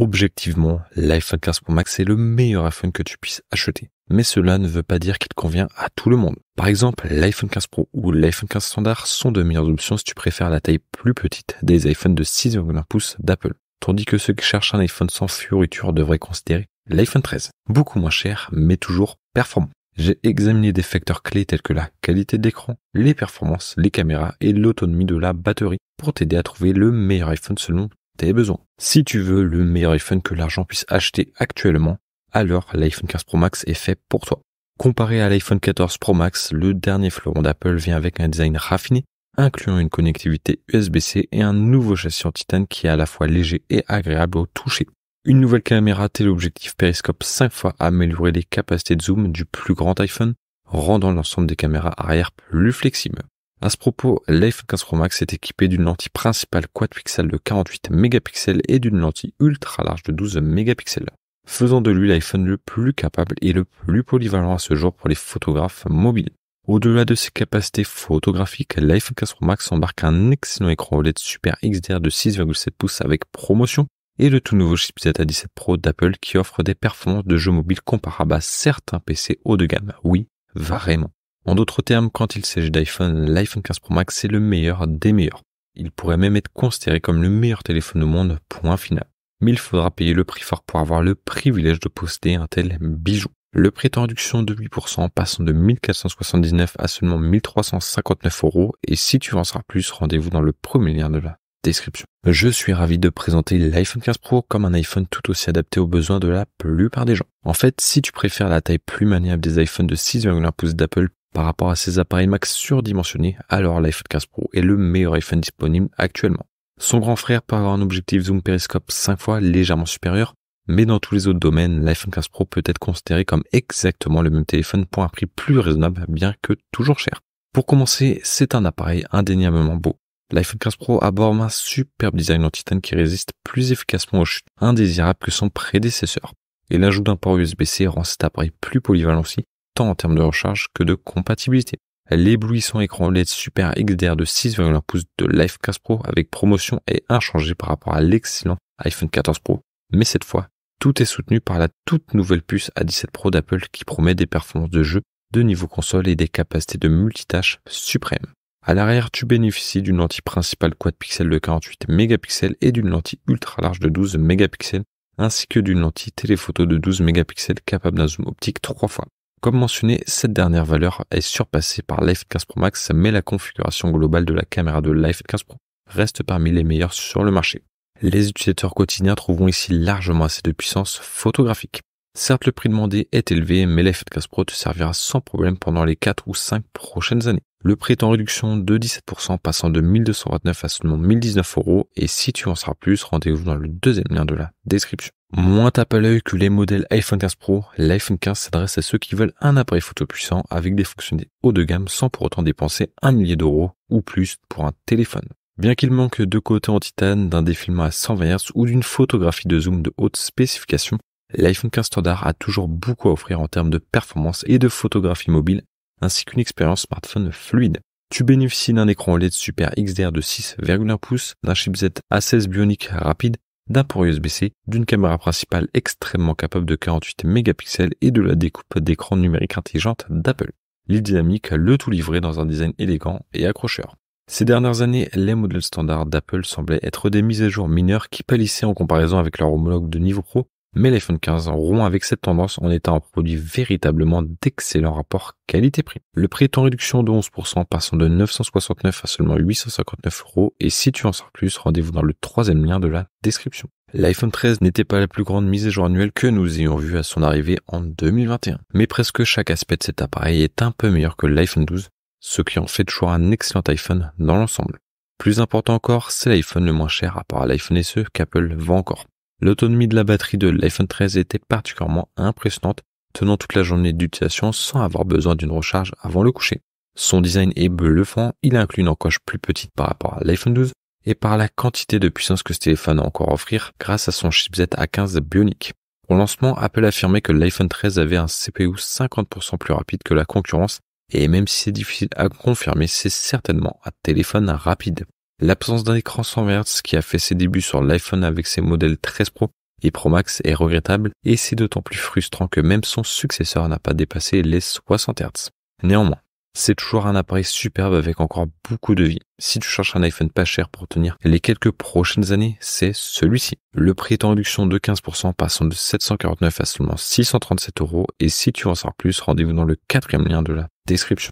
Objectivement, l'iPhone 15 Pro Max est le meilleur iPhone que tu puisses acheter. Mais cela ne veut pas dire qu'il convient à tout le monde. Par exemple, l'iPhone 15 Pro ou l'iPhone 15 standard sont de meilleures options si tu préfères la taille plus petite des iPhones de 6,1 pouces d'Apple. Tandis que ceux qui cherchent un iPhone sans fioriture devraient considérer l'iPhone 13. Beaucoup moins cher, mais toujours performant. J'ai examiné des facteurs clés tels que la qualité de l'écran, les performances, les caméras et l'autonomie de la batterie pour t'aider à trouver le meilleur iPhone selon tes besoins. Si tu veux le meilleur iPhone que l'argent puisse acheter actuellement, alors l'iPhone 15 Pro Max est fait pour toi. Comparé à l'iPhone 14 Pro Max, le dernier fleuron d'Apple vient avec un design raffiné, incluant une connectivité USB-C et un nouveau châssis en titane qui est à la fois léger et agréable au toucher. Une nouvelle caméra téléobjectif périscope 5 fois améliorée les capacités de zoom du plus grand iPhone, rendant l'ensemble des caméras arrière plus flexible. À ce propos, l'iPhone 15 Pro Max est équipé d'une lentille principale quad pixel de 48 mégapixels et d'une lentille ultra large de 12 mégapixels, faisant de lui l'iPhone le plus capable et le plus polyvalent à ce jour pour les photographes mobiles. Au-delà de ses capacités photographiques, l'iPhone 15 Pro Max embarque un excellent écran OLED Super XDR de 6,7 pouces avec promotion et le tout nouveau chipset A17 Pro d'Apple qui offre des performances de jeux mobiles comparables à certains PC haut de gamme. Oui, vraiment. En d'autres termes, quand il s'agit d'iPhone, l'iPhone 15 Pro Max est le meilleur des meilleurs. Il pourrait même être considéré comme le meilleur téléphone au monde, point final. Mais il faudra payer le prix fort pour avoir le privilège de posséder un tel bijou. Le prix est en réduction de 8%, passant de 1479 à seulement 1359 €. Et si tu veux en savoir plus, rendez-vous dans le premier lien de la description. Je suis ravi de présenter l'iPhone 15 Pro comme un iPhone tout aussi adapté aux besoins de la plupart des gens. En fait, si tu préfères la taille plus maniable des iPhones de 6,1 pouces d'Apple par rapport à ces appareils Max surdimensionnés, alors l'iPhone 15 Pro est le meilleur iPhone disponible actuellement. Son grand frère peut avoir un objectif zoom périscope 5 fois légèrement supérieur, mais dans tous les autres domaines, l'iPhone 15 Pro peut être considéré comme exactement le même téléphone pour un prix plus raisonnable, bien que toujours cher. Pour commencer, c'est un appareil indéniablement beau. L'iPhone 15 Pro aborde un superbe design en titane qui résiste plus efficacement aux chutes indésirables que son prédécesseur. Et l'ajout d'un port USB-C rend cet appareil plus polyvalent aussi, tant en termes de recharge que de compatibilité. L'éblouissant écran OLED Super XDR de 6,1 pouces de l'iPhone 15 Pro avec promotion est inchangé par rapport à l'excellent iPhone 14 Pro. Mais cette fois, tout est soutenu par la toute nouvelle puce A17 Pro d'Apple qui promet des performances de jeu de niveau console et des capacités de multitâche suprêmes. À l'arrière, tu bénéficies d'une lentille principale quad pixel de 48 mégapixels et d'une lentille ultra large de 12 mégapixels, ainsi que d'une lentille téléphoto de 12 mégapixels capable d'un zoom optique 3 fois. Comme mentionné, cette dernière valeur est surpassée par l'iPhone 15 Pro Max, mais la configuration globale de la caméra de l'iPhone 15 Pro reste parmi les meilleures sur le marché. Les utilisateurs quotidiens trouveront ici largement assez de puissance photographique. Certes, le prix demandé est élevé, mais l'iPhone 15 Pro te servira sans problème pendant les 4 ou 5 prochaines années. Le prix est en réduction de 17%, passant de 1229 à seulement 1019 €, et si tu en sauras plus, rendez-vous dans le deuxième lien de la description. Moins tape à l'œil que les modèles iPhone 15 Pro, l'iPhone 15 s'adresse à ceux qui veulent un appareil photo puissant avec des fonctionnalités haut de gamme sans pour autant dépenser 1 millier d'euros ou plus pour un téléphone. Bien qu'il manque de côtés en titane, d'un défilement à 120 Hz ou d'une photographie de zoom de haute spécification, l'iPhone 15 standard a toujours beaucoup à offrir en termes de performance et de photographie mobile, ainsi qu'une expérience smartphone fluide. Tu bénéficies d'un écran OLED Super XDR de 6,1 pouces, d'un chipset A16 Bionic rapide, d'un port USB-C, d'une caméra principale extrêmement capable de 48 mégapixels et de la découpe d'écran numérique intelligente d'Apple. L'île dynamique, le tout livré dans un design élégant et accrocheur. Ces dernières années, les modèles standards d'Apple semblaient être des mises à jour mineures qui pâlissaient en comparaison avec leur homologue de niveau pro, mais l'iPhone 15 rompt avec cette tendance en étant un produit véritablement d'excellent rapport qualité-prix. Le prix est en réduction de 11%, passant de 969 à seulement 859 €, et si tu en sais plus, rendez-vous dans le troisième lien de la description. L'iPhone 13 n'était pas la plus grande mise à jour annuelle que nous ayons vue à son arrivée en 2021, mais presque chaque aspect de cet appareil est un peu meilleur que l'iPhone 12, ce qui en fait toujours un excellent iPhone dans l'ensemble. Plus important encore, c'est l'iPhone le moins cher à part l'iPhone SE qu'Apple vend encore. L'autonomie de la batterie de l'iPhone 13 était particulièrement impressionnante, tenant toute la journée d'utilisation sans avoir besoin d'une recharge avant le coucher. Son design est bluffant, il inclut une encoche plus petite par rapport à l'iPhone 12 et par la quantité de puissance que ce téléphone a encore à offrir grâce à son chipset A15 Bionic. Au lancement, Apple affirmait que l'iPhone 13 avait un CPU 50% plus rapide que la concurrence, et même si c'est difficile à confirmer, c'est certainement un téléphone rapide. L'absence d'un écran 120 Hz qui a fait ses débuts sur l'iPhone avec ses modèles 13 Pro et Pro Max est regrettable et c'est d'autant plus frustrant que même son successeur n'a pas dépassé les 60 Hz. Néanmoins, c'est toujours un appareil superbe avec encore beaucoup de vie. Si tu cherches un iPhone pas cher pour tenir les quelques prochaines années, c'est celui-ci. Le prix est en réduction de 15%, passant de 749 à seulement 637 €. Et si tu veux en savoir plus, rendez-vous dans le 4e lien de la description.